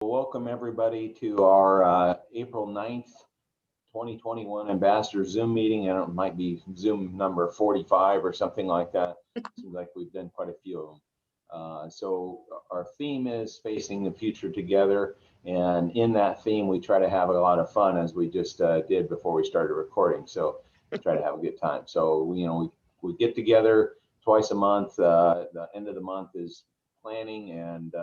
Welcome everybody to our April 9th, 2021 Ambassador Zoom meeting. And it might be Zoom number 45 or something like that. Seems like we've done quite a few of them. So our theme is facing the future together. And in that theme, we try to have a lot of fun, as we just did before we started recording. So try to have a good time. So we get together twice a month. The end of the month is planning and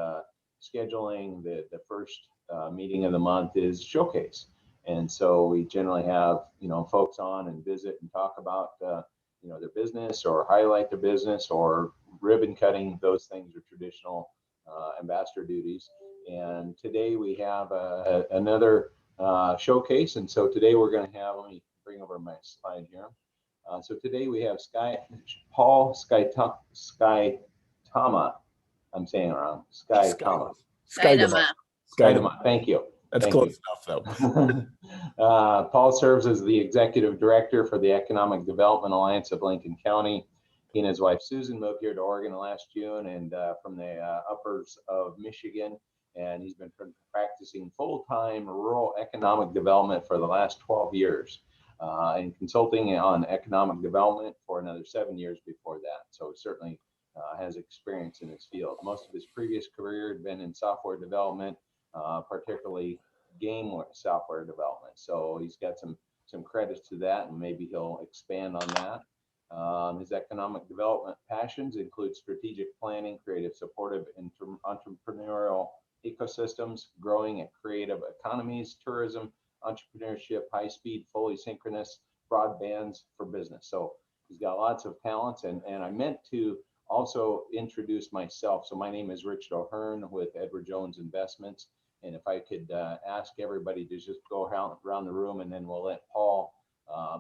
scheduling. The first meeting of the month is showcase. And so we generally have, folks on and visit and talk about, their business, or highlight their business, or ribbon cutting. Those things are traditional ambassador duties. And today we have another showcase. And so today we're going to have, let me bring over my slide here. So today we have Paul Schuytema. I'm saying it wrong. Schuytema. Thank you. That's close enough, though. Paul serves as the executive director for the Economic Development Alliance of Lincoln County. He and his wife Susan moved here to Oregon last June, and from the uppers of Michigan. And he's been practicing full-time rural economic development for the last 12 years, and consulting on economic development for another 7 years before that. So certainly has experience in this field. Most of his previous career had been in software development, particularly game software development. So he's got some credits to that, and maybe he'll expand on that. His economic development passions include strategic planning, creative supportive entrepreneurial ecosystems, growing and creative economies, tourism, entrepreneurship, high-speed, fully synchronous broadbands for business. So he's got lots of talents, and I meant to also introduce myself. So my name is Richard O'Hearn with Edward Jones Investments. And if I could ask everybody to just go around the room, and then we'll let Paul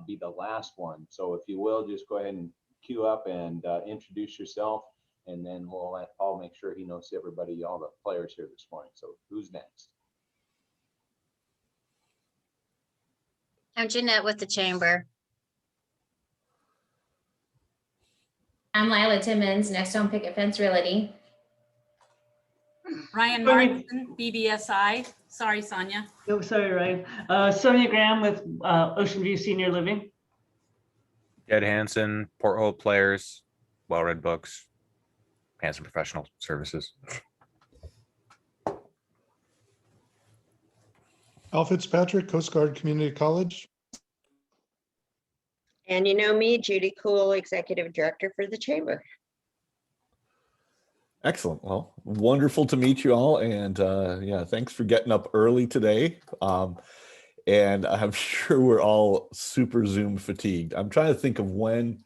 be the last one. So if you will, just go ahead and queue up and introduce yourself, and then we'll let Paul make sure he knows everybody, all the players here this morning. So who's next? I'm Jeanette with the Chamber. I'm Lila Timmons, Next Home Picket Fence Realty. Ryan Martin, BBSI. Sorry, Sonia. No, sorry, Ryan. Sonia Graham with Ocean View Senior Living. Ed Hansen, Porthold Players, Well-Read Books, Hansen Professional Services. Al Fitzpatrick, Coast Guard Community College. And you know me, Judy Cool, Executive Director for the Chamber. Excellent. Well, wonderful to meet you all. And yeah, thanks for getting up early today. And I'm sure we're all super Zoom fatigued. I'm trying to think of when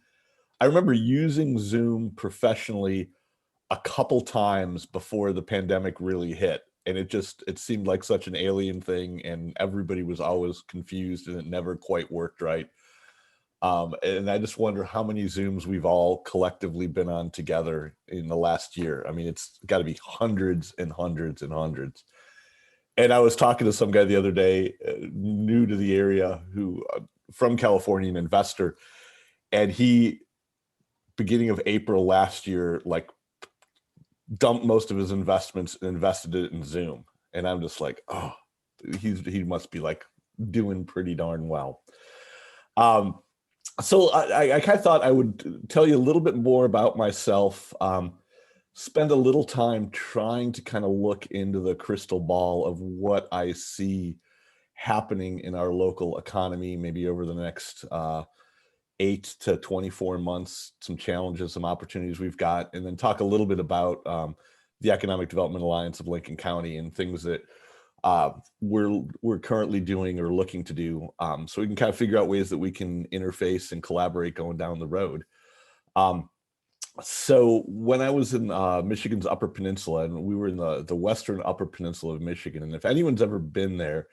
I remember using Zoom professionally a couple times before the pandemic really hit. And it seemed like such an alien thing, and everybody was always confused, and it never quite worked right. And I just wonder how many Zooms we've all collectively been on together in the last year. I mean, it's got to be hundreds and hundreds and hundreds. And I was talking to some guy the other day, new to the area, who from California, an investor, and he, beginning of April last year, like dumped most of his investments and invested it in Zoom. And I'm just like, oh, he must be like doing pretty darn well. So I kind of thought I would tell you a little bit more about myself, spend a little time trying to kind of look into the crystal ball of what I see happening in our local economy, maybe over the next 8 to 24 months, some challenges, some opportunities we've got, and then talk a little bit about the Economic Development Alliance of Lincoln County and things that we're currently doing or looking to do, so we can kind of figure out ways that we can interface and collaborate going down the road. So when I was in Michigan's Upper Peninsula, and we were in the western Upper Peninsula of Michigan, and if anyone's ever been there,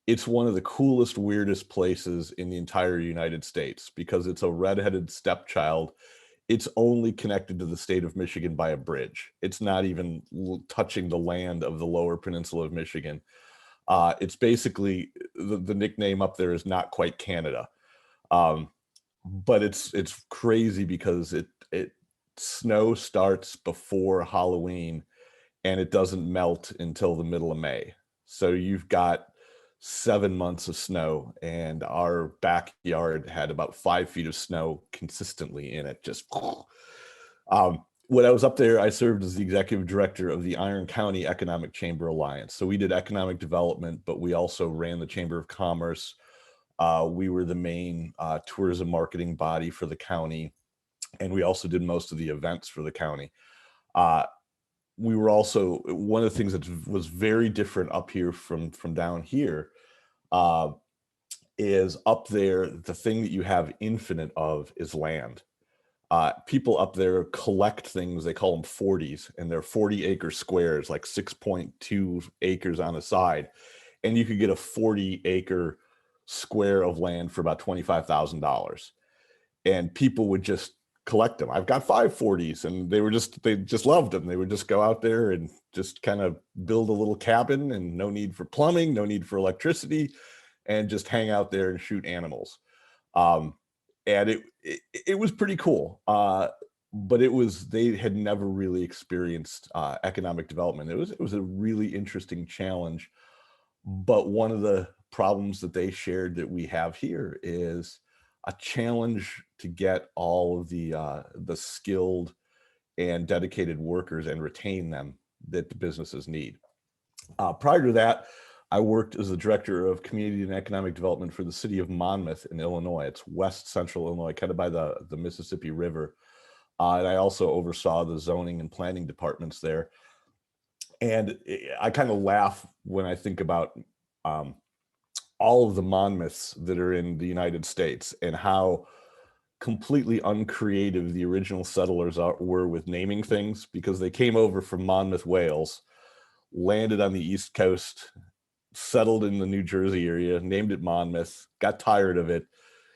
it's one of the coolest, weirdest places in the entire United States, because it's a redheaded stepchild. It's only connected to the state of Michigan by a bridge. It's not even touching the land of the lower peninsula of Michigan. It's basically, the nickname up there is Not Quite Canada. But it's crazy because it snow starts before Halloween, and it doesn't melt until the middle of May. So you've got 7 months of snow, and our backyard had about 5 feet of snow consistently in it. Just when I was up there, I served as the executive director of the Iron County Economic Chamber Alliance. So we did economic development, but we also ran the Chamber of Commerce. We were the main tourism marketing body for the county, and we also did most of the events for the county. We were also, one of the things that was very different up here from down here is up there, the thing that you have infinite of is land. People up there collect things, they call them 40s, and they're 40-acre squares, like 6.2 acres on a side. And you could get a 40-acre square of land for about $25,000. And people would just collect them. I've got 5 40s, and they just loved them. They would just go out there and just kind of build a little cabin, and no need for plumbing, no need for electricity, and just hang out there and shoot animals. And it was pretty cool. But they had never really experienced economic development. It was a really interesting challenge. But one of the problems that they shared that we have here is a challenge to get all of the skilled and dedicated workers and retain them that the businesses need. Prior to that, I worked as the director of community and economic development for the city of Monmouth in Illinois. It's west central Illinois, kind of by the Mississippi River. And I also oversaw the zoning and planning departments there. And I kind of laugh when I think about all of the Monmouths that are in the United States and how completely uncreative the original settlers were with naming things, because they came over from Monmouth, Wales, landed on the East Coast, settled in the New Jersey area, named it Monmouth, got tired of it,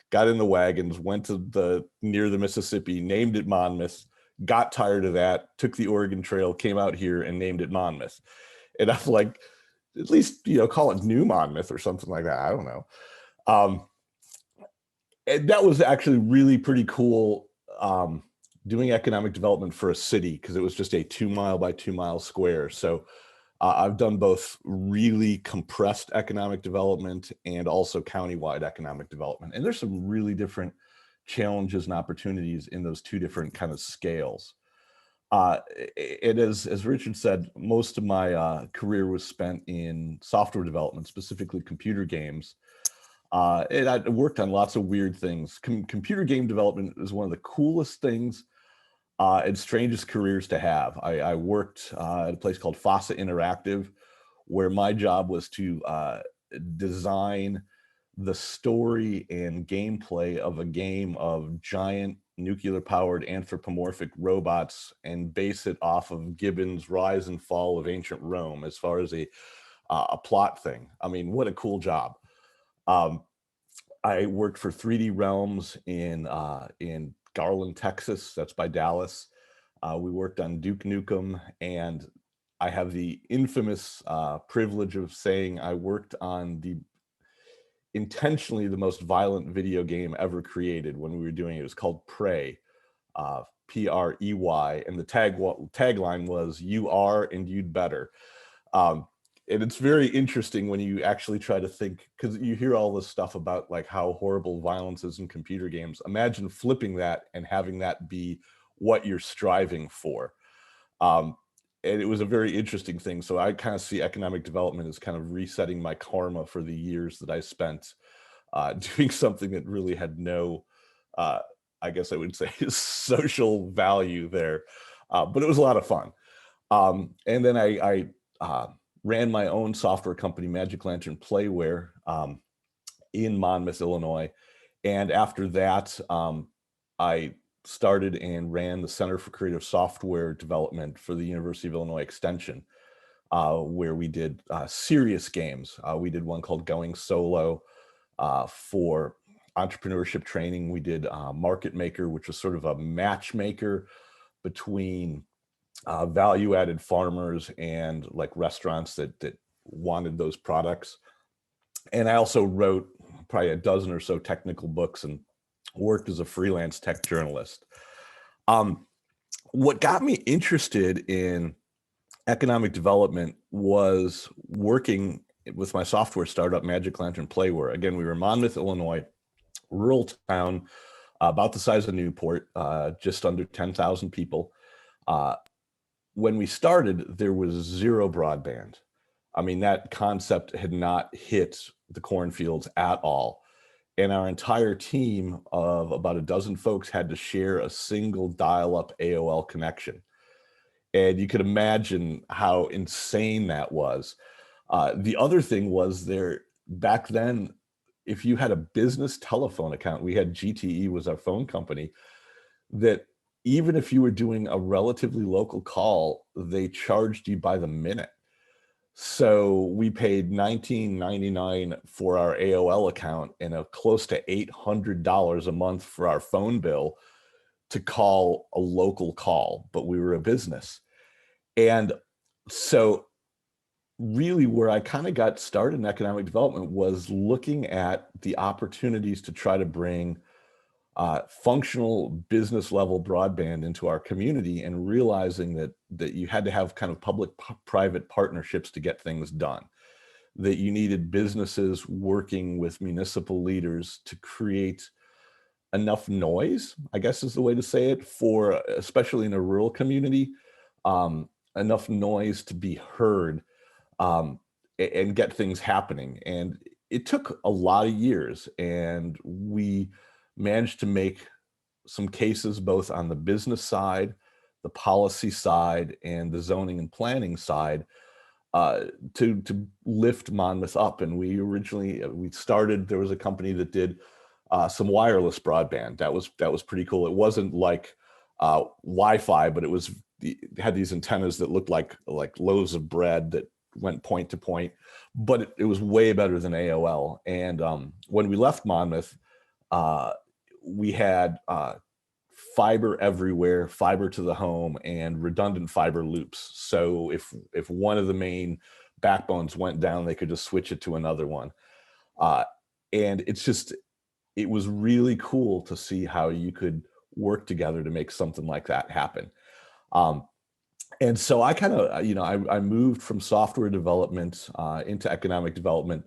got in the wagons, went to near the Mississippi, named it Monmouth, got tired of that, took the Oregon Trail, came out here and named it Monmouth. And I'm like, at least, call it New Monmouth or something like that. I don't know. And that was actually really pretty cool, doing economic development for a city, because it was just a 2 mile by 2 mile square. So I've done both really compressed economic development and also countywide economic development. And there's some really different challenges and opportunities in those two different kind of scales. And as Richard said, most of my career was spent in software development, specifically computer games. And I worked on lots of weird things. Computer game development is one of the coolest things and strangest careers to have. I worked at a place called Fossa Interactive, where my job was to design the story and gameplay of a game of giant nuclear-powered anthropomorphic robots and base it off of Gibbon's Rise and Fall of Ancient Rome as far as a plot thing. I mean, what a cool job. I worked for 3D Realms in Garland, Texas. That's by Dallas. We worked on Duke Nukem, and I have the infamous privilege of saying I worked on intentionally the most violent video game ever created when we were doing it. It was called Prey, Prey, and the tagline was "You are and you'd better." And it's very interesting when you actually try to think, because you hear all this stuff about like how horrible violence is in computer games. Imagine flipping that and having that be what you're striving for. And it was a very interesting thing. So I kind of see economic development as kind of resetting my karma for the years that I spent doing something that really had no, I guess I would say, social value there. But it was a lot of fun. And then I ran my own software company, Magic Lantern Playware, in Monmouth, Illinois. And after that, I started and ran the Center for Creative Software Development for the University of Illinois Extension, where we did serious games. We did one called Going Solo for entrepreneurship training. We did Market Maker, which was sort of a matchmaker between value-added farmers and like restaurants that wanted those products. And I also wrote probably a dozen or so technical books and worked as a freelance tech journalist. What got me interested in economic development was working with my software startup, Magic Lantern Playware. Again, we were in Monmouth, Illinois, rural town, about the size of Newport, just under 10,000 people. When we started, there was zero broadband. I mean, that concept had not hit the cornfields at all. And our entire team of about a dozen folks had to share a single dial-up AOL connection. And you could imagine how insane that was. The other thing was there back then, if you had a business telephone account, we had GTE was our phone company, that even if you were doing a relatively local call, they charged you by the minute. So we paid $19.99 for our AOL account and close to $800 a month for our phone bill to call a local call, but we were a business. And so really where I kind of got started in economic development was looking at the opportunities to try to bring functional business level broadband into our community, and realizing that you had to have kind of public-private partnerships to get things done, that you needed businesses working with municipal leaders to create enough noise, I guess is the way to say it, for especially in a rural community, enough noise to be heard and get things happening. And it took a lot of years, and we managed to make some cases both on the business side, the policy side, and the zoning and planning side to lift Monmouth up. And we started, there was a company that did some wireless broadband. That was pretty cool. It wasn't like Wi-Fi, but it had these antennas that looked like loaves of bread that went point to point, but it was way better than AOL. And when we left Monmouth, we had fiber everywhere, fiber to the home, and redundant fiber loops. So if one of the main backbones went down, they could just switch it to another one. And it was really cool to see how you could work together to make something like that happen. And so I kind of, I moved from software development into economic development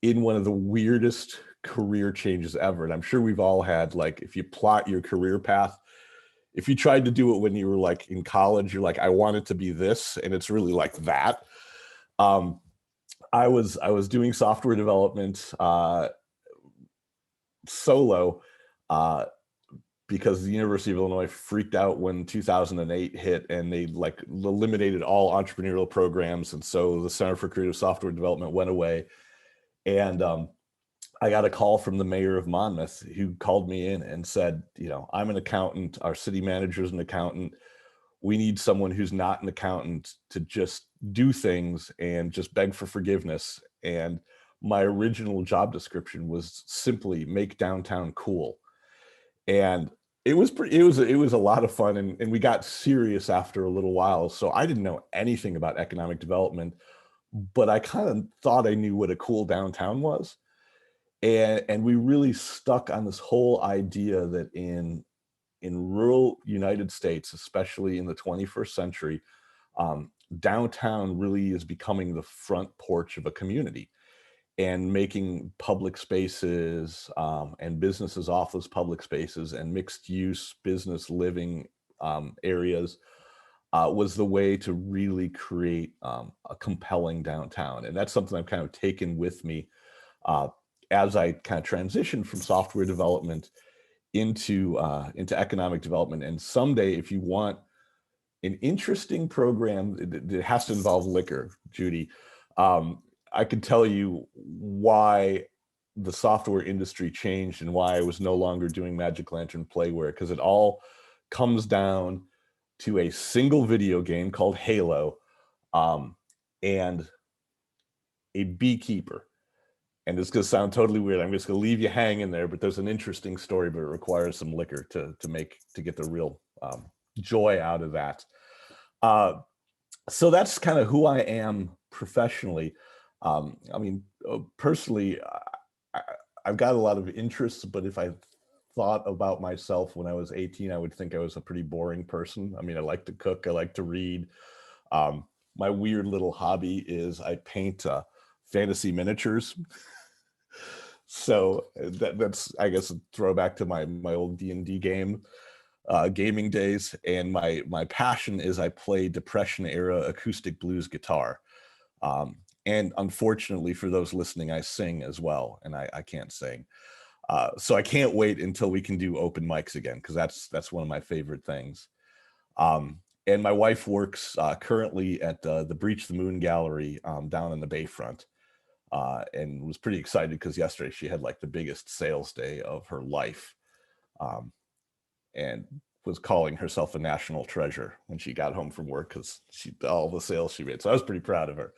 in one of the weirdest career changes ever. And I'm sure we've all had, like, if you plot your career path, if you tried to do it when you were like in college, you're like, I want it to be this, and it's really like that. I was doing software development solo because the University of Illinois freaked out when 2008 hit, and they like eliminated all entrepreneurial programs. And so the Center for Creative Software Development went away. And I got a call from the mayor of Monmouth, who called me in and said, I'm an accountant. Our city manager is an accountant. We need someone who's not an accountant to just do things and just beg for forgiveness. And my original job description was simply make downtown cool. And it was a lot of fun. And we got serious after a little while. So I didn't know anything about economic development, but I kind of thought I knew what a cool downtown was. And we really stuck on this whole idea that in rural United States, especially in the 21st century, downtown really is becoming the front porch of a community, and making public spaces and businesses off those public spaces and mixed use business living areas was the way to really create a compelling downtown. And that's something I've kind of taken with me as I kind of transitioned from software development into economic development. And someday, if you want an interesting program that has to involve liquor, Judy, I could tell you why the software industry changed and why I was no longer doing Magic Lantern Playware, because it all comes down to a single video game called Halo and a beekeeper. And it's going to sound totally weird. I'm just going to leave you hanging there, but there's an interesting story, but it requires some liquor to get the real joy out of that. So that's kind of who I am professionally. Personally, I've got a lot of interests, but if I thought about myself when I was 18, I would think I was a pretty boring person. I mean, I like to cook, I like to read. my weird little hobby is I paint fantasy miniatures. So that's, I guess, a throwback to my old D&D gaming days. And my passion is I play Depression era acoustic blues guitar. And unfortunately for those listening, I sing as well, and I can't sing. So I can't wait until we can do open mics again, because that's one of my favorite things. And my wife works currently at the Breach the Moon Gallery down in the Bayfront, and was pretty excited because yesterday she had like the biggest sales day of her life, and was calling herself a national treasure when she got home from work because all the sales she made. So I was pretty proud of her.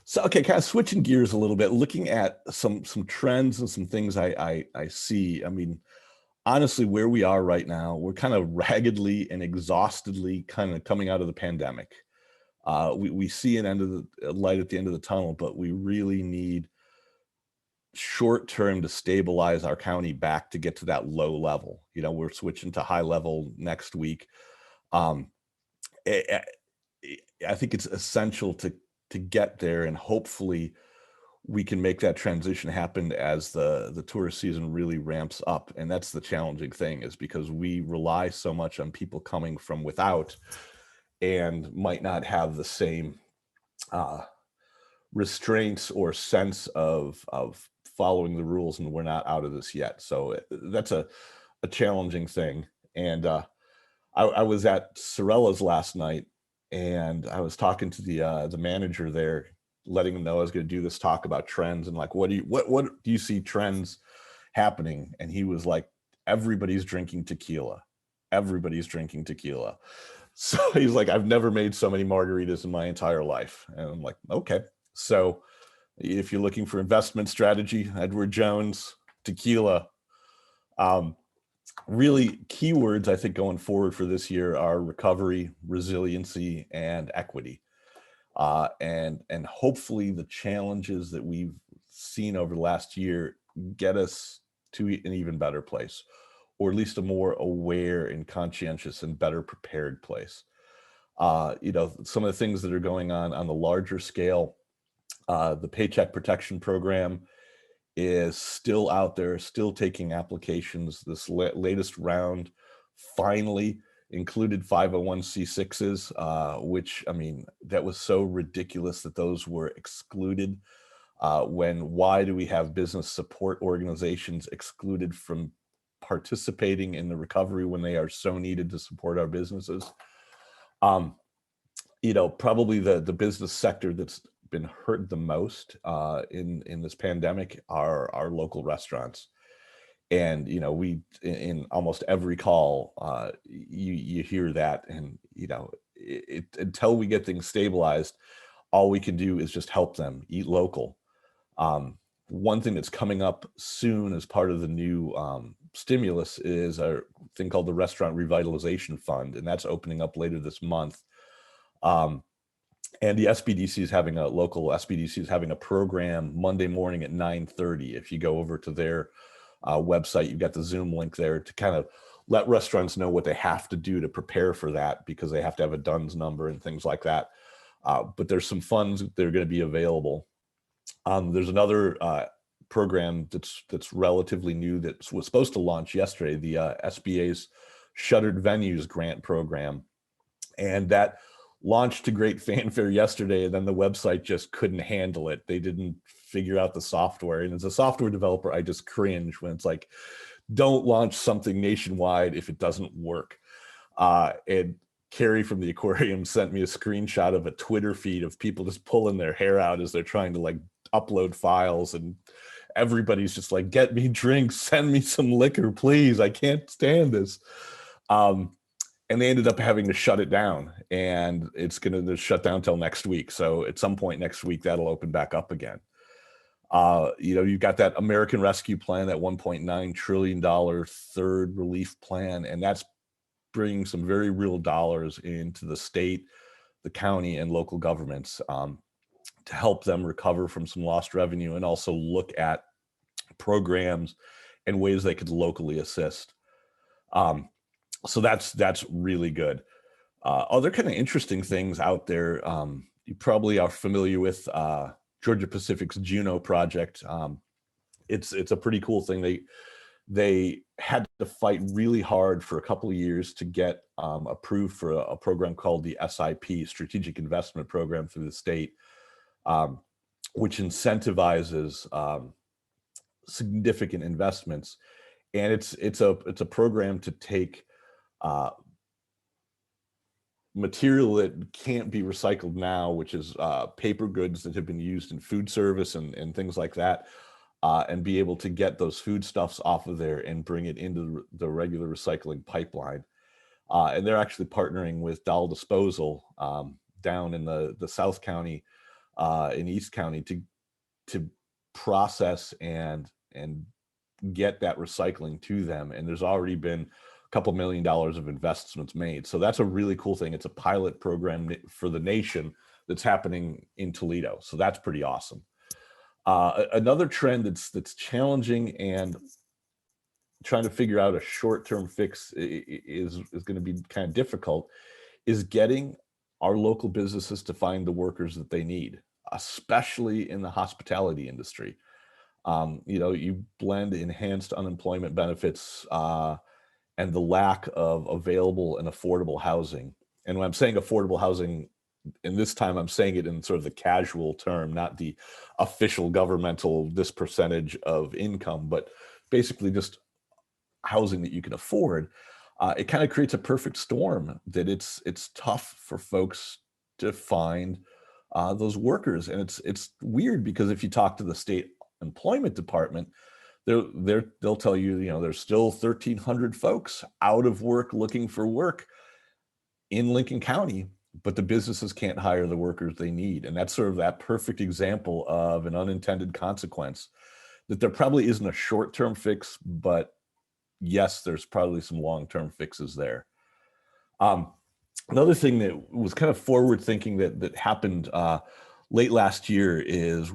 So, okay, kind of switching gears a little bit, looking at some trends and some things I see. I mean, honestly, where we are right now, we're kind of raggedly and exhaustedly kind of coming out of the pandemic. We see an end of the light at the end of the tunnel, but we really need short term to stabilize our county back to get to that low level. You know, we're switching to high level next week. I think it's essential to get there, and hopefully we can make that transition happen as the tourist season really ramps up. And that's the challenging thing, is because we rely so much on people coming from without and might not have the same restraints or sense of following the rules, and we're not out of this yet. So that's a challenging thing. And I was at Sorella's last night, and I was talking to the manager there, letting him know I was going to do this talk about trends and like, what do you see trends happening? And he was like, everybody's drinking tequila. Everybody's drinking tequila. So he's like, I've never made so many margaritas in my entire life. And I'm like, okay. So if you're looking for investment strategy, Edward Jones, tequila. Really keywords I think going forward for this year are recovery, resiliency, and equity. And hopefully the challenges that we've seen over the last year get us to an even better place, or at least a more aware and conscientious and better prepared place. You know, some of the things that are going on the larger scale, the Paycheck Protection Program is still out there, still taking applications. This latest round finally included 501c6s, which, I mean, that was so ridiculous that those were excluded. Why do we have business support organizations excluded from participating in the recovery when they are so needed to support our businesses? You know, probably the business sector that's been hurt the most in this pandemic are our local restaurants. And, you know, we, in almost every call, you hear that, and, you know, until we get things stabilized, all we can do is just help them eat local. One thing that's coming up soon as part of the new stimulus is a thing called the Restaurant Revitalization Fund, and that's opening up later this month. And the SBDC is having a program Monday morning at 9:30. If you go over to their website, you've got the Zoom link there to kind of let restaurants know what they have to do to prepare for that, because they have to have a DUNS number and things like that. But there's some funds that are going to be available. There's another program that's relatively new that was supposed to launch yesterday, the SBA's Shuttered Venues Grant Program. And that launched to great fanfare yesterday, and then the website just couldn't handle it. They didn't figure out the software. And as a software developer, I just cringe when it's like, don't launch something nationwide if it doesn't work. And Carrie from the aquarium sent me a screenshot of a Twitter feed of people just pulling their hair out as they're trying to like upload files, and everybody's just like, get me drinks, send me some liquor, please. I can't stand this. And they ended up having to shut it down, and it's going to shut down till next week. So at some point next week, that'll open back up again. You know, you've got that American Rescue Plan, that $1.9 trillion third relief plan, and that's bringing some very real dollars into the state, the county, and local governments to help them recover from some lost revenue, and also look at programs and ways they could locally assist. So that's really good. Other kind of interesting things out there. You probably are familiar with Georgia Pacific's Juno project. It's a pretty cool thing. They had to fight really hard for a couple of years to get approved for a program called the SIP, Strategic Investment Program through the state, which incentivizes significant investments. And it's a program to take material that can't be recycled now, which is paper goods that have been used in food service and things like that, and be able to get those foodstuffs off of there and bring it into the regular recycling pipeline. And they're actually partnering with Doll Disposal down in the South County, in East County, to process and get that recycling to them. And there's already been a couple $1 million of investments made. So that's a really cool thing. It's a pilot program for the nation that's happening in Toledo. So that's pretty awesome. Another trend that's challenging and trying to figure out a short-term fix is going to be kind of difficult, is getting our local businesses to find the workers that they need, especially in the hospitality industry. You blend enhanced unemployment benefits and the lack of available and affordable housing. And when I'm saying affordable housing, and this time I'm saying it in sort of the casual term, not the official governmental, this percentage of income, but basically just housing that you can afford. It kind of creates a perfect storm that it's tough for folks to find those workers. And it's weird because if you talk to the state employment department, they'll tell you, there's still 1,300 folks out of work looking for work in Lincoln County, but the businesses can't hire the workers they need. And that's sort of that perfect example of an unintended consequence, that there probably isn't a short-term fix, but yes, there's probably some long-term fixes there. Another thing that was kind of forward thinking that happened late last year is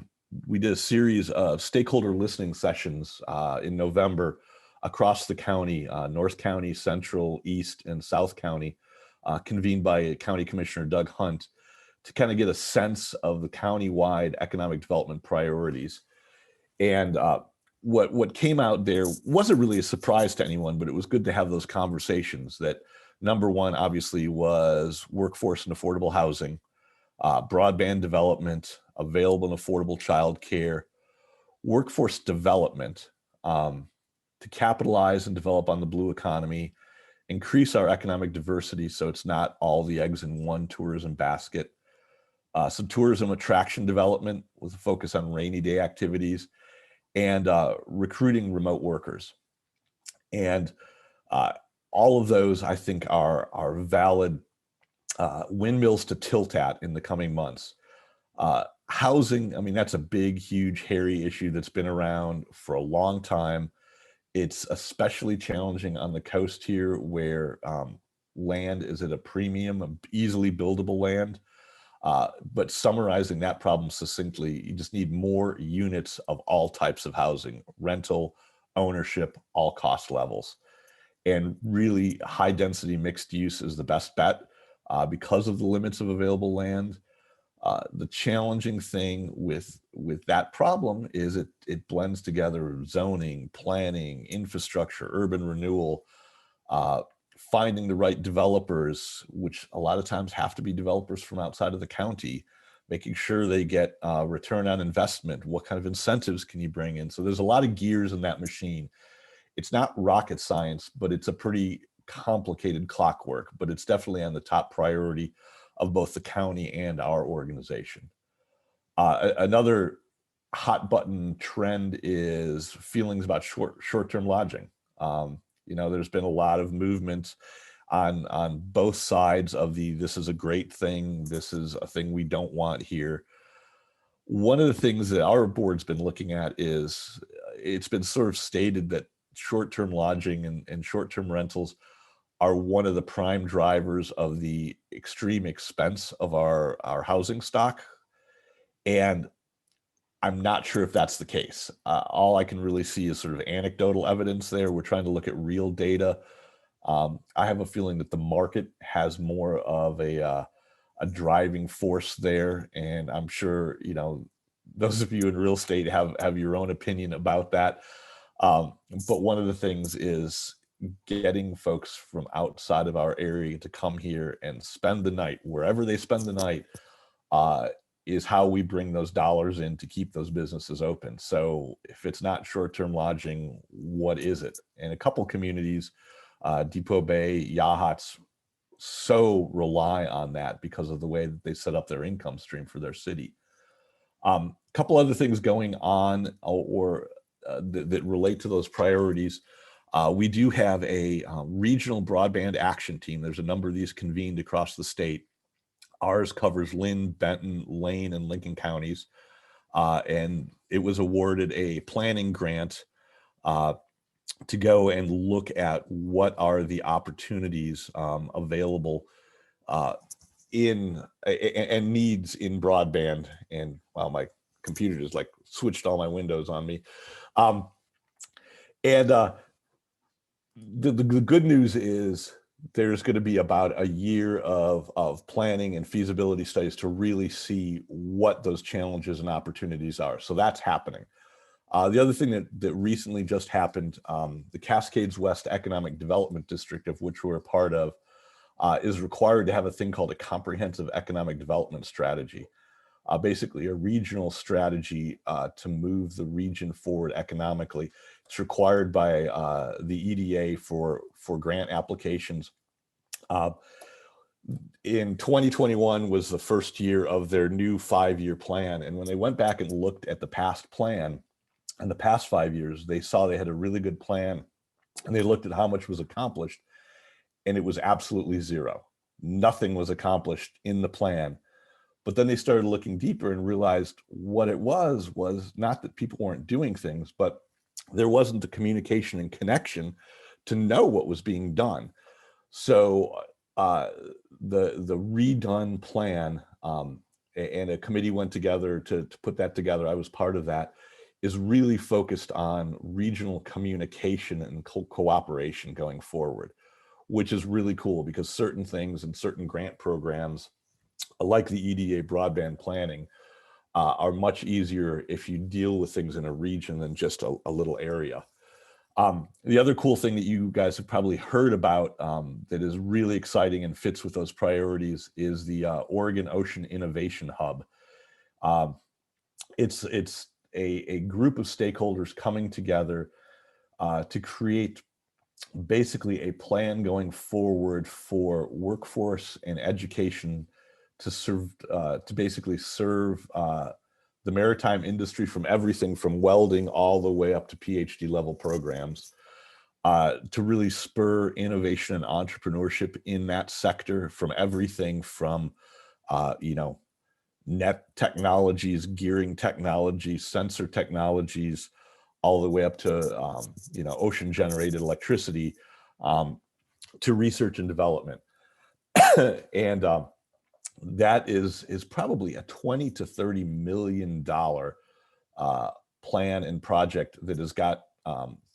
we did a series of stakeholder listening sessions in November across the county, North County, Central, East, and South County, convened by County Commissioner Doug Hunt, to kind of get a sense of the county-wide economic development priorities. And what came out there wasn't really a surprise to anyone, but it was good to have those conversations. That number one, obviously, was workforce and affordable housing, broadband development, available and affordable childcare, workforce development to capitalize and develop on the blue economy, increase our economic diversity so it's not all the eggs in one tourism basket, some tourism attraction development with a focus on rainy day activities, and recruiting remote workers. And all of those, I think, are valid windmills to tilt at in the coming months. Housing, I mean, that's a big, huge, hairy issue that's been around for a long time. It's especially challenging on the coast here, where land is at a premium, easily buildable land. But summarizing that problem succinctly, you just need more units of all types of housing, rental, ownership, all cost levels. And really high density mixed use is the best bet because of the limits of available land. The challenging thing with that problem is it blends together zoning, planning, infrastructure, urban renewal, finding the right developers, which a lot of times have to be developers from outside of the county, making sure they get return on investment. What kind of incentives can you bring in? So there's a lot of gears in that machine. It's not rocket science, but it's a pretty complicated clockwork, but it's definitely on the top priority of both the county and our organization. Another hot button trend is feelings about short-term lodging. There's been a lot of movement on both sides of this is a great thing, this is a thing we don't want here. One of the things that our board's been looking at is it's been sort of stated that short-term lodging and short-term rentals are one of the prime drivers of the extreme expense of our housing stock. And I'm not sure if that's the case. All I can really see is sort of anecdotal evidence there. We're trying to look at real data. I have a feeling that the market has more of a driving force there, and I'm sure those of you in real estate have your own opinion about that. But one of the things is getting folks from outside of our area to come here and spend the night wherever they spend the night. Is how we bring those dollars in to keep those businesses open. So if it's not short-term lodging, what is it? And a couple communities, Depot Bay, Yachats, so rely on that because of the way that they set up their income stream for their city. A couple other things going on that relate to those priorities. We do have a regional broadband action team. There's a number of these convened across the state. Ours covers Lynn, Benton, Lane, and Lincoln counties. And it was awarded a planning grant to go and look at what are the opportunities available and needs in broadband. And wow, my computer just like switched all my windows on me. The good news is there's going to be about a year of planning and feasibility studies to really see what those challenges and opportunities are. So that's happening. The other thing that recently just happened, the Cascades West Economic Development District, of which we're a part of, is required to have a thing called a comprehensive economic development strategy. Basically a regional strategy to move the region forward economically. It's required by the EDA for grant applications. In 2021 was the first year of their new 5-year plan. And when they went back and looked at the past plan and the past 5 years, they saw they had a really good plan, and they looked at how much was accomplished, and it was absolutely zero. Nothing was accomplished in the plan. But then they started looking deeper and realized what it was not that people weren't doing things, but there wasn't the communication and connection to know what was being done. So the redone plan, and a committee went together to put that together. I was part of that. Is really focused on regional communication and cooperation going forward, which is really cool because certain things and certain grant programs, like the EDA broadband planning, are much easier if you deal with things in a region than just a little area. The other cool thing that you guys have probably heard about that is really exciting and fits with those priorities is the Oregon Ocean Innovation Hub. It's a group of stakeholders coming together to create basically a plan going forward for workforce and education to serve the maritime industry, from everything from welding all the way up to PhD level programs, to really spur innovation and entrepreneurship in that sector, from everything from net technologies, gearing technologies, sensor technologies, all the way up to ocean generated electricity, to research and development. And that is probably a $20 to $30 million plan and project that has got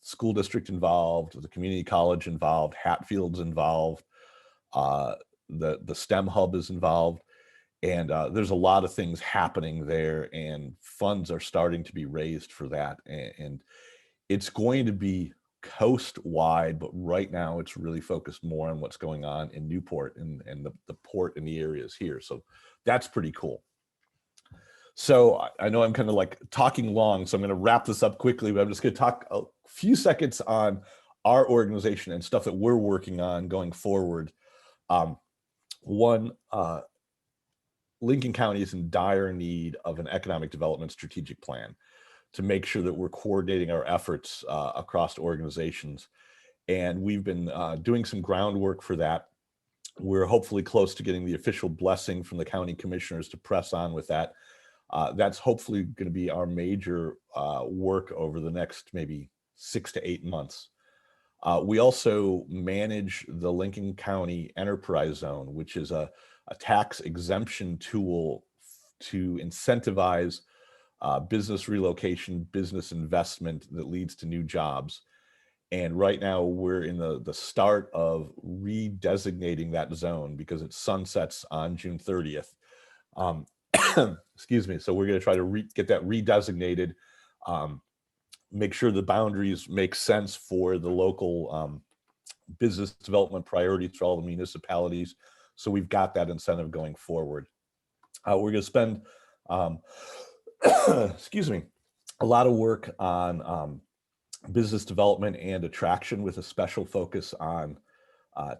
school district involved, the community college involved, Hatfield's involved, the STEM hub is involved. And there's a lot of things happening there, and funds are starting to be raised for that. And it's going to be coast-wide, but right now it's really focused more on what's going on in Newport and the port and the areas here. So that's pretty cool. So I know I'm kind of like talking long, so I'm going to wrap this up quickly, but I'm just going to talk a few seconds on our organization and stuff that we're working on going forward. One, Lincoln County is in dire need of an economic development strategic plan to make sure that we're coordinating our efforts across organizations. And we've been doing some groundwork for that. We're hopefully close to getting the official blessing from the county commissioners to press on with that. That's hopefully going to be our major work over the next maybe 6 to 8 months. We also manage the Lincoln County Enterprise Zone, which is a tax exemption tool to incentivize business relocation, business investment that leads to new jobs. And right now we're in the start of redesignating that zone because it sunsets on June 30th. Excuse me. So we're going to try to get that redesignated, make sure the boundaries make sense for the local business development priorities for all the municipalities. So we've got that incentive going forward. We're going to spend, excuse me, a lot of work on business development and attraction with a special focus on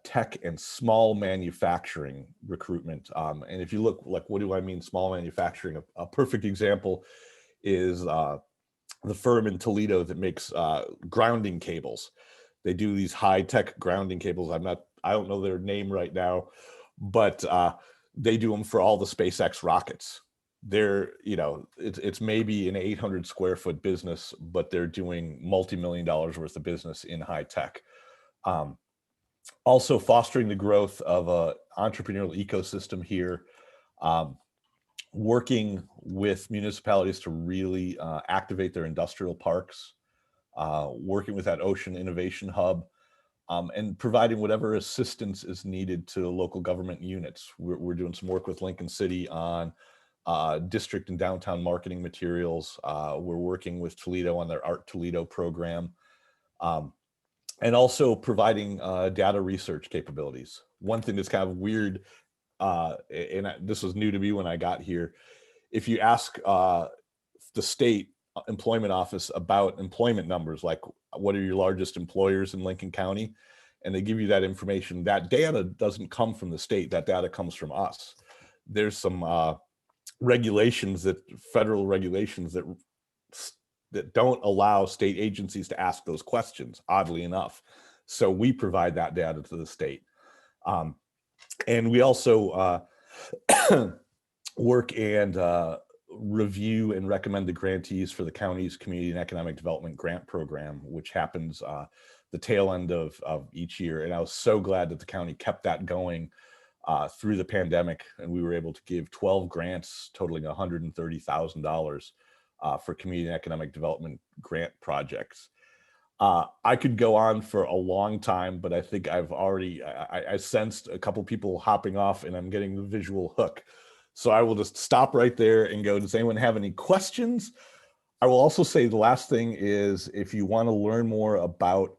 tech and small manufacturing recruitment. And if you look, like, what do I mean small manufacturing? A perfect example is the firm in Toledo that makes grounding cables. They do these high tech grounding cables. I don't know their name right now, but they do them for all the SpaceX rockets. They're, it's maybe an 800 square foot business, but they're doing multi-million dollars worth of business in high tech. Also fostering the growth of a entrepreneurial ecosystem here, working with municipalities to really activate their industrial parks, working with that Ocean Innovation Hub, and providing whatever assistance is needed to local government units. We're doing some work with Lincoln City on district and downtown marketing materials. We're working with Toledo on their Art Toledo program, and also providing data research capabilities. One thing that's kind of weird, this was new to me when I got here, if you ask the state employment office about employment numbers, like what are your largest employers in Lincoln County, and they give you that information, that data doesn't come from the state, that data comes from us. There's some regulations, federal regulations that don't allow state agencies to ask those questions, oddly enough. So we provide that data to the state. And we also work and review and recommend the grantees for the county's Community and Economic Development Grant Program, which happens the tail end of each year. And I was so glad that the county kept that going through the pandemic, and we were able to give 12 grants totaling $130,000 for community and economic development grant projects. I could go on for a long time, but I think I've already, I sensed a couple people hopping off and I'm getting the visual hook. So I will just stop right there and go, does anyone have any questions? I will also say the last thing is, if you want to learn more about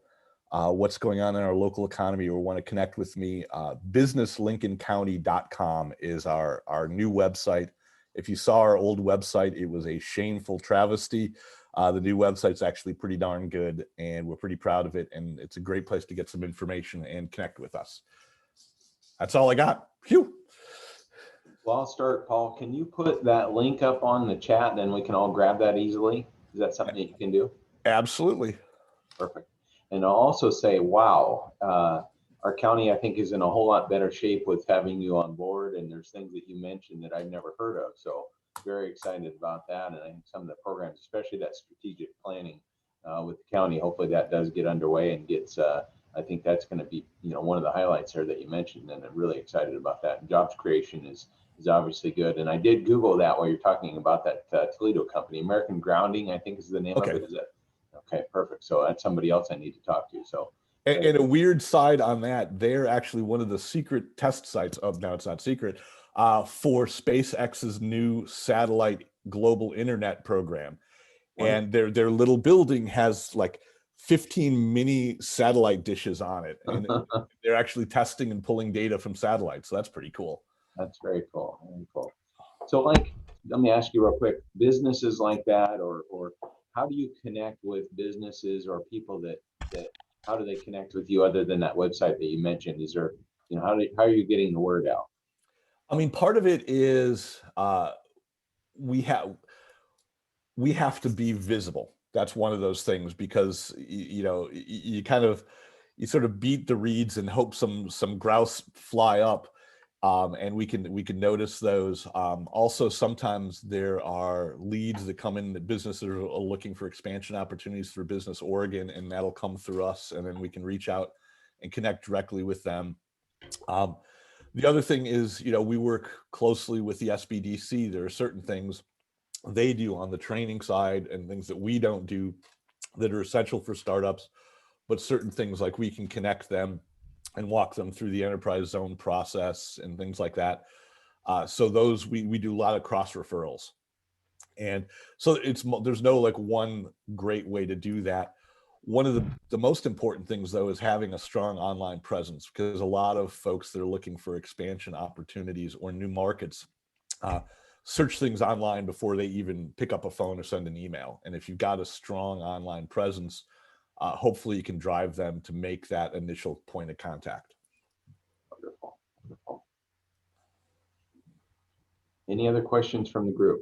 what's going on in our local economy or want to connect with me, businesslincolncounty.com is our new website. If you saw our old website, it was a shameful travesty. The new website's actually pretty darn good, and we're pretty proud of it. And it's a great place to get some information and connect with us. That's all I got. Phew. Well, I'll start, Paul. Can you put that link up on the chat, then we can all grab that easily? Is that something that you can do? Absolutely. Perfect. And I'll also say, wow, our county, I think, is in a whole lot better shape with having you on board. And there's things that you mentioned that I've never heard of. So very excited about that. And I think some of the programs, especially that strategic planning with the county, hopefully that does get underway and gets, I think that's going to be, one of the highlights there that you mentioned. And I'm really excited about that. And jobs creation is obviously good. And I did Google that while you're talking about that Toledo company. American Grounding, I think, is the name of it. Is it? Okay, perfect. So that's somebody else I need to talk to. So, and a weird side on that, they're actually one of the secret test sites of, now it's not secret, for SpaceX's new satellite global internet program. And their little building has like 15 mini satellite dishes on it. And they're actually testing and pulling data from satellites. So that's pretty cool. That's very cool. Very cool. So, like, let me ask you real quick, businesses like that, or how do you connect with businesses or people that how do they connect with you other than that website that you mentioned? Is there, how are you getting the word out? I mean, part of it is we have to be visible. That's one of those things, because you sort of beat the reeds and hope some grouse fly up. And we can notice those. Also, sometimes there are leads that come in that businesses are looking for expansion opportunities through Business Oregon, and that'll come through us, and then we can reach out and connect directly with them. The other thing is, we work closely with the SBDC. There are certain things they do on the training side and things that we don't do that are essential for startups. but certain things like we can connect them and walk them through the enterprise zone process and things like that. So those, we do a lot of cross referrals. And so there's no like one great way to do that. One of the most important things though is having a strong online presence, because a lot of folks that are looking for expansion opportunities or new markets search things online before they even pick up a phone or send an email. And if you've got a strong online presence, hopefully you can drive them to make that initial point of contact. Wonderful. Wonderful. Any other questions from the group?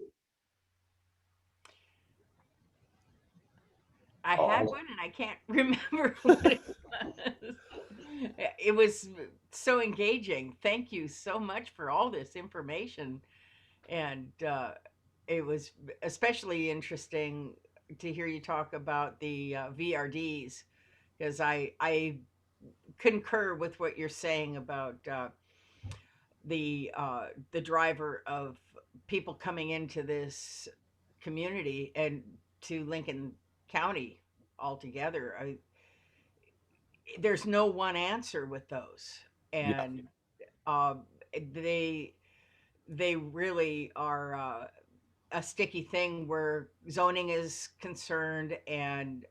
I Oh, had one and I can't remember what it was. It was so engaging. Thank you so much for all this information. And it was especially interesting to hear you talk about the VRDs, because I concur with what you're saying about the driver of people coming into this community and to Lincoln County altogether. There's no one answer with those, Yeah. and they really are a sticky thing where zoning is concerned, and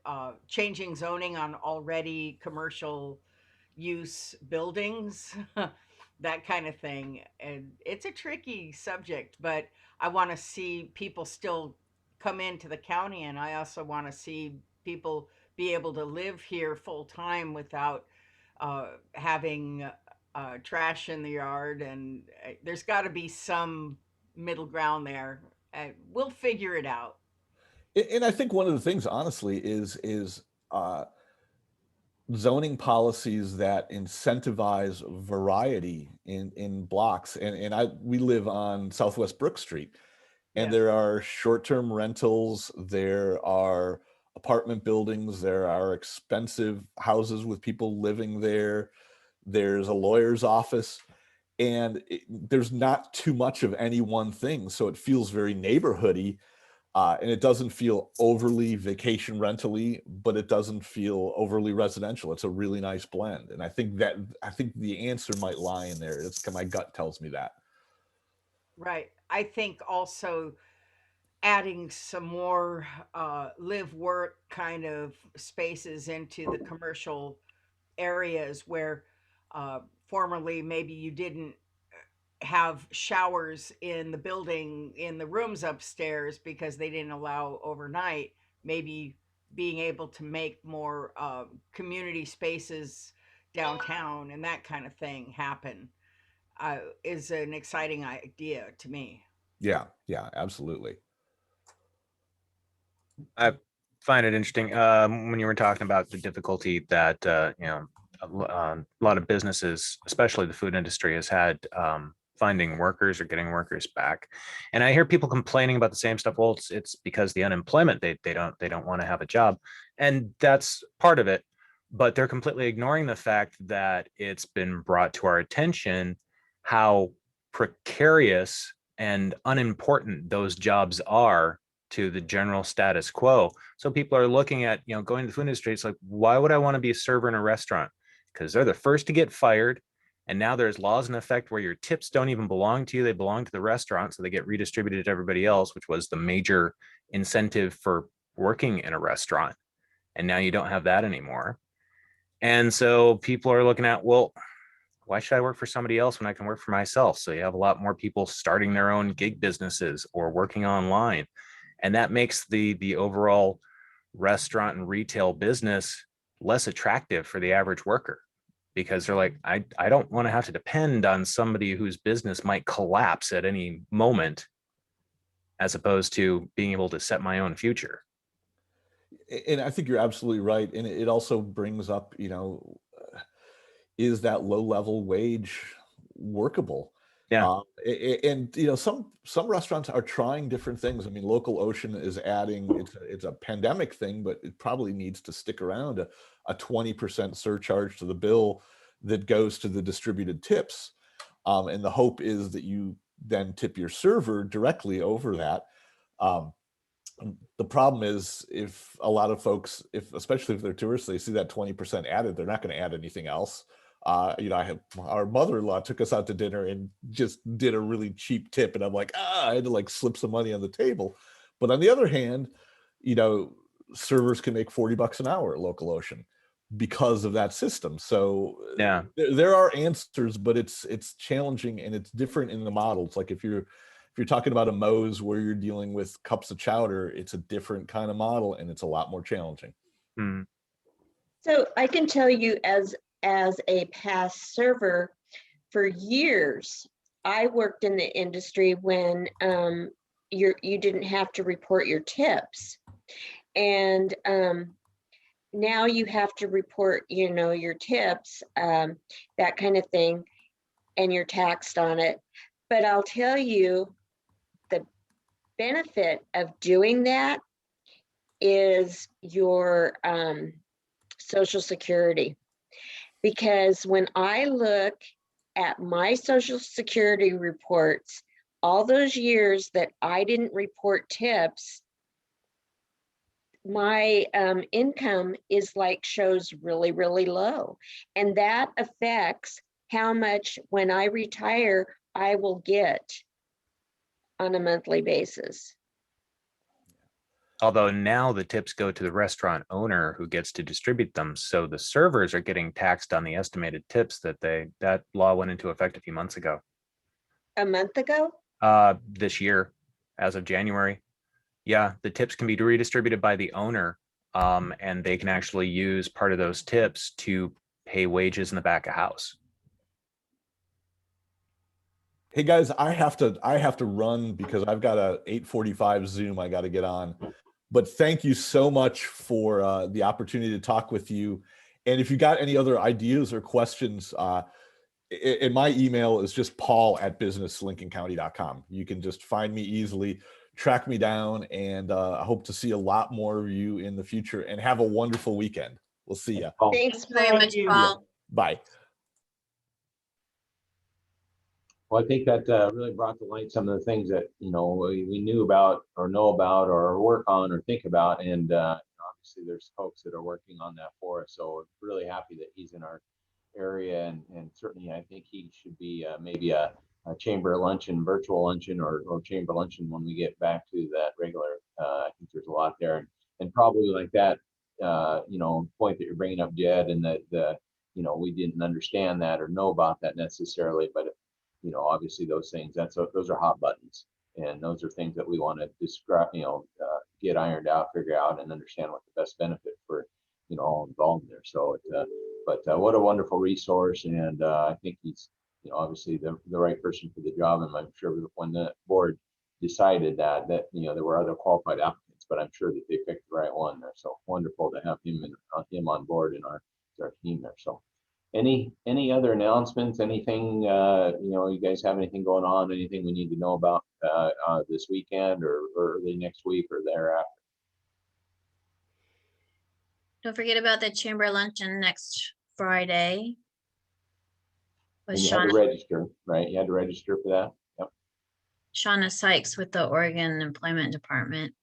changing zoning on already commercial use buildings, that kind of thing. And it's a tricky subject, but I want to see people still come into the county, and I also want to see people be able to live here full time without having trash in the yard. And there's got to be some middle ground there. We'll figure it out. And I think one of the things, honestly, is zoning policies that incentivize variety in blocks. And we live on Southwest Brook Street, and Yes. there are short-term rentals, there are apartment buildings, there are expensive houses with people living there, there's a lawyer's office, and there's not too much of any one thing. So it feels very neighborhoody. And it doesn't feel overly vacation rental-y, but it doesn't feel overly residential. It's a really nice blend. And I think the answer might lie in there. My gut tells me that. Right. I think also adding some more live work kind of spaces into the commercial areas where formerly maybe you didn't have showers in the building in the rooms upstairs because they didn't allow overnight. Maybe being able to make more community spaces downtown and that kind of thing happen is an exciting idea to me. Yeah, absolutely. I find it interesting when you were talking about the difficulty that a lot of businesses, especially the food industry, has had finding workers or getting workers back. And I hear people complaining about the same stuff. Well, it's because the unemployment, they don't want to have a job, and that's part of it. But they're completely ignoring the fact that it's been brought to our attention how precarious and unimportant those jobs are to the general status quo. So people are looking at, going to the food industry. It's like, why would I want to be a server in a restaurant? Because they're the first to get fired. And now there's laws in effect where your tips don't even belong to you. They belong to the restaurant. So they get redistributed to everybody else, which was the major incentive for working in a restaurant. And now you don't have that anymore. And so people are looking at, well, why should I work for somebody else when I can work for myself? So you have a lot more people starting their own gig businesses or working online. And that makes the overall restaurant and retail business less attractive for the average worker, because they're like, I don't want to have to depend on somebody whose business might collapse at any moment, as opposed to being able to set my own future. And I think you're absolutely right. And it also brings up, is that low level wage workable? Yeah. And some restaurants are trying different things. I mean, Local Ocean is adding, it's a pandemic thing, but it probably needs to stick around, a 20% surcharge to the bill that goes to the distributed tips. And the hope is that you then tip your server directly over that. The problem is if a lot of folks, especially if they're tourists, they see that 20% added, they're not going to add anything else. I had our mother-in-law took us out to dinner and just did a really cheap tip. And I'm like, I had to like slip some money on the table. But on the other hand, servers can make $40 an hour at Local Ocean because of that system. So Yeah. there are answers, but it's challenging and it's different in the models. Like if you're talking about a Moe's where you're dealing with cups of chowder, it's a different kind of model and it's a lot more challenging. Mm. So I can tell you as a past server for years, I worked in the industry when you didn't have to report your tips. And now you have to report, your tips, that kind of thing, and you're taxed on it. But I'll tell you, the benefit of doing that is your Social Security. Because when I look at my Social Security reports, all those years that I didn't report tips, my income is shows really, really low. And that affects how much when I retire, I will get on a monthly basis. Although now the tips go to the restaurant owner who gets to distribute them. So the servers are getting taxed on the estimated tips that law went into effect a few months ago. A month ago? This year, as of January. Yeah, the tips can be redistributed by the owner, and they can actually use part of those tips to pay wages in the back of house. Hey guys, I have to run because I've got a 8:45 Zoom I got to get on. But thank you so much for the opportunity to talk with you. And if you got any other ideas or questions, in my email is just paul@businesslincolncounty.com. You can just find me easily, track me down, and I hope to see a lot more of you in the future. And have a wonderful weekend. We'll see you. Thanks Very much, you. Paul. Bye. Well, I think that really brought to light some of the things that, we knew about or know about or work on or think about. And obviously there's folks that are working on that for us. So really happy that he's in our area. And certainly I think he should be maybe a chamber luncheon, virtual luncheon or chamber luncheon when we get back to that regular. I think there's a lot there. And probably like that, point that you're bringing up, Jed, and that we didn't understand that or know about that necessarily, but obviously those things, those are hot buttons, and those are things that we want to describe, get ironed out, figure out, and understand what the best benefit for, all involved there. So, but what a wonderful resource, and I think he's, obviously the right person for the job, and I'm sure when the board decided that there were other qualified applicants, but I'm sure that they picked the right one there. So wonderful to have him on board in our team there. So. Any other announcements? Anything, you guys have anything going on? Anything we need to know about this weekend or early next week or thereafter? Don't forget about the chamber luncheon next Friday. With And you had to register, right? You had to register for that. Yep. Shauna Sykes with the Oregon Employment Department.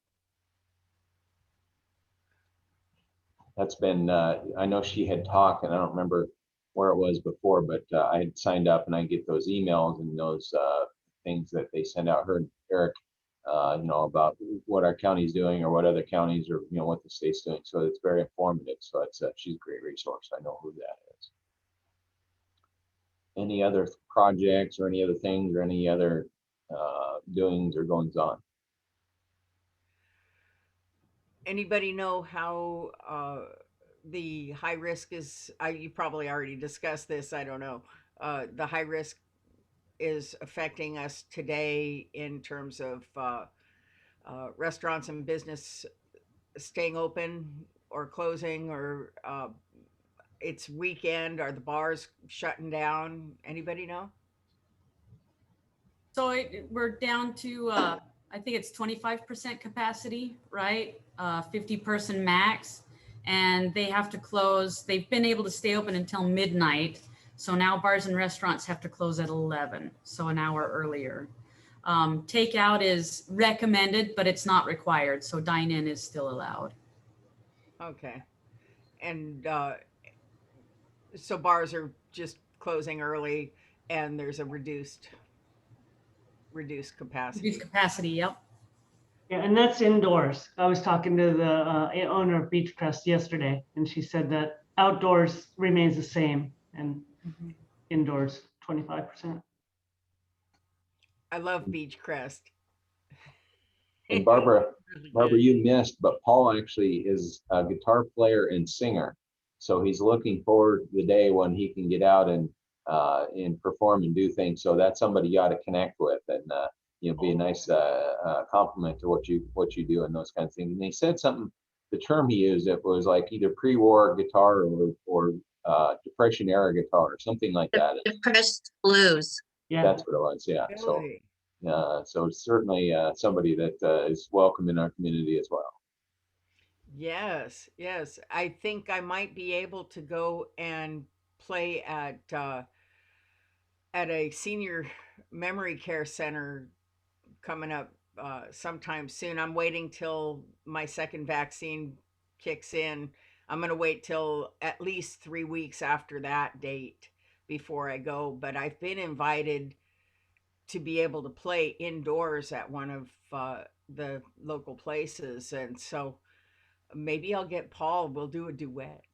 That's been, I know she had talked, and I don't remember where it was before, but I had signed up and I get those emails and those things that they send out, her and Eric, about what our county's doing or what other counties or, what the state's doing. So it's very informative. So she's a great resource. I know who that is. Any other projects or any other things or any other doings or goings on? Anybody know how the high risk is? You probably already discussed this. I don't know. The high risk is affecting us today in terms of restaurants and business staying open or closing, or it's weekend. Are the bars shutting down? Anybody know? So we're down to, I think it's 25% capacity, right? 50-person max. And they have to close. They've been able to stay open until midnight. So now bars and restaurants have to close at 11, so an hour earlier. Takeout is recommended, but it's not required. So dine-in is still allowed. Okay. And so bars are just closing early and there's a reduced capacity. Reduced capacity, yep. Yeah, and that's indoors. I was talking to the owner of Beachcrest yesterday, and she said that outdoors remains the same and indoors 25%. I love Beachcrest. And Barbara, Really Barbara, good. you missed, but Paul actually is a guitar player and singer. So he's looking forward to the day when he can get out and perform and do things. So that's somebody you ought to connect with, and be a nice compliment to what you do and those kinds of things. And he said something. The term he used, it was like either pre-war guitar or Depression era guitar or something like that. Depressed blues. Yeah. That's what it was. Yeah. So Really? so certainly somebody that is welcome in our community as well. Yes, yes. I think I might be able to go and play at a senior memory care center coming up sometime soon. I'm waiting till my second vaccine kicks in. I'm going to wait till at least 3 weeks after that date before I go. But I've been invited to be able to play indoors at one of the local places. And so maybe I'll get Paul. We'll do a duet.